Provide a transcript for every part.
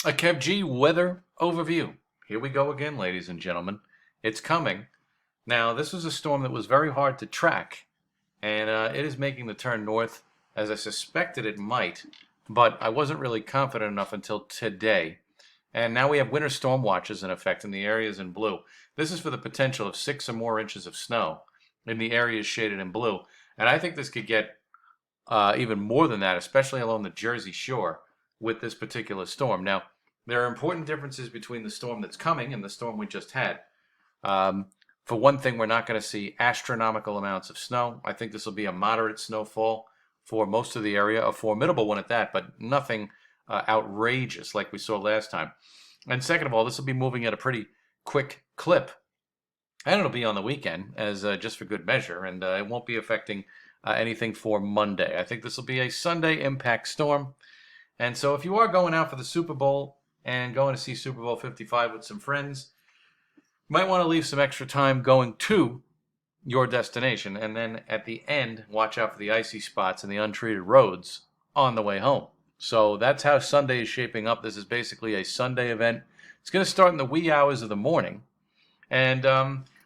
A KevG weather overview. Here we go again, ladies and gentlemen. It's coming. Now, this was a storm that was very hard to track, and it is making the turn north as I suspected it might, but I wasn't really confident enough until today. And now we have winter storm watches in effect in the areas in blue. This is for the potential of 6 or more inches of snow in the areas shaded in blue. And I think this could get even more than that, especially along the Jersey Shore with this particular storm. Now, there are important differences between the storm that's coming and the storm we just had. Um, for one thing, we're not going to see astronomical amounts of snow. I think this will be a moderate snowfall for most of the area, a formidable one at that, but nothing outrageous like we saw last time. And second of all, this will be moving at a pretty quick clip. And it'll be on the weekend, as just for good measure, and it won't be affecting anything for Monday. I think this will be a Sunday impact storm. And so if you are going out for the Super Bowl and going to see Super Bowl 55 with some friends, you might want to leave some extra time going to your destination. And then at the end, watch out for the icy spots and the untreated roads on the way home. So that's how Sunday is shaping up. This is basically a Sunday event. It's going to start in the wee hours of the morning. And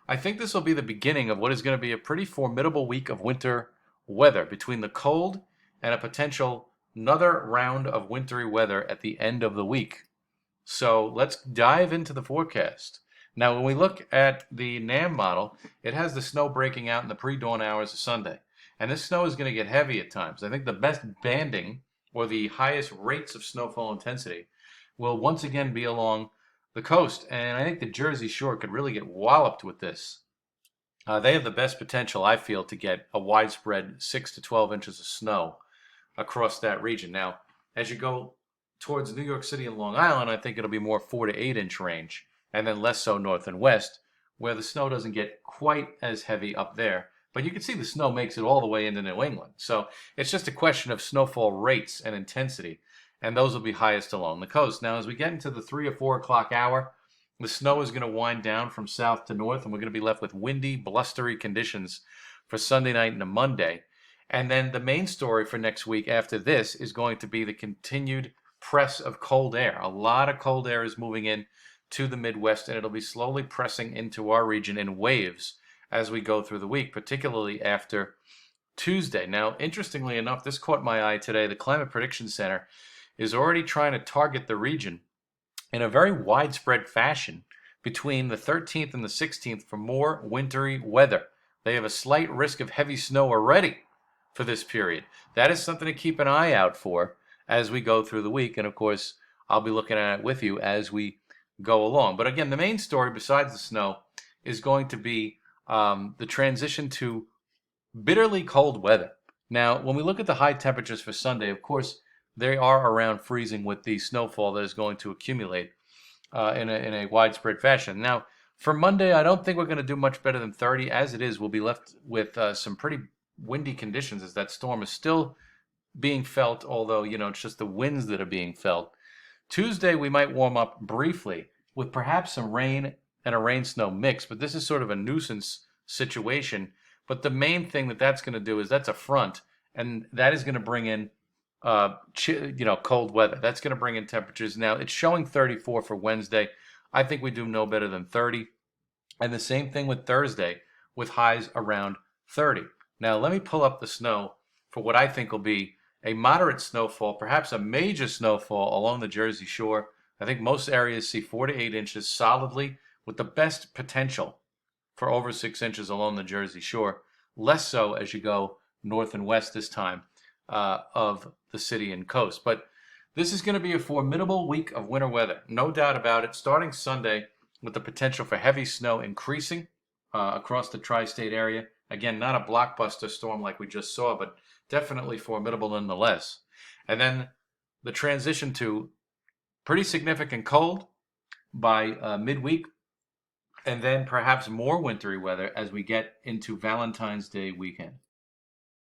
I think this will be the beginning of what is going to be a pretty formidable week of winter weather between the cold and a potential another round of wintry weather at the end of the week. So let's dive into the forecast. Now, when we look at the NAM model, it has the snow breaking out in the pre-dawn hours of Sunday. And this snow is going to get heavy at times. I think the best banding, or the highest rates of snowfall intensity, will once again be along the coast. And I think the Jersey Shore could really get walloped with this. They have the best potential, I feel, to get a widespread 6 to 12 inches of snow across that region. Now, as you go towards New York City and Long Island, I think it'll be more 4 to 8 inch range, and then less so north and west, where the snow doesn't get quite as heavy up there. But you can see the snow makes it all the way into New England. So it's just a question of snowfall rates and intensity, and those will be highest along the coast. Now, as we get into the 3 or 4 o'clock hour, the snow is going to wind down from south to north, and we're going to be left with windy, blustery conditions for Sunday night into Monday. And then the main story for next week after this is going to be the continued press of cold air. A lot of cold air is moving in to the Midwest, and it'll be slowly pressing into our region in waves as we go through the week, particularly after Tuesday. Now, interestingly enough, this caught my eye today. The Climate Prediction Center is already trying to target the region in a very widespread fashion between the 13th and the 16th for more wintry weather. They have a slight risk of heavy snow already for this period. That is something to keep an eye out for as we go through the week. And of course, I'll be looking at it with you as we go along. But again, the main story besides the snow is going to be the transition to bitterly cold weather. Now, when we look at the high temperatures for Sunday, of course, they are around freezing with the snowfall that is going to accumulate in a widespread fashion. Now, for Monday, I don't think we're going to do much better than 30. As it is, we'll be left with some pretty windy conditions as that storm is still being felt, although, it's just the winds that are being felt. Tuesday, we might warm up briefly with perhaps some rain and a rain-snow mix, but this is sort of a nuisance situation. But the main thing that's going to do is that's a front, and that is going to bring in cold weather. That's going to bring in temperatures. Now, it's showing 34 for Wednesday. I think we do no better than 30. And the same thing with Thursday, with highs around 30. Now, let me pull up the snow for what I think will be a moderate snowfall, perhaps a major snowfall along the Jersey Shore. I think most areas see 4 to 8 inches solidly, with the best potential for over 6 inches along the Jersey Shore. Less so as you go north and west this time of the city and coast. But this is going to be a formidable week of winter weather, no doubt about it, starting Sunday with the potential for heavy snow increasing across the tri-state area. Again, not a blockbuster storm like we just saw, but definitely formidable nonetheless. And then the transition to pretty significant cold by midweek, and then perhaps more wintry weather as we get into Valentine's Day weekend.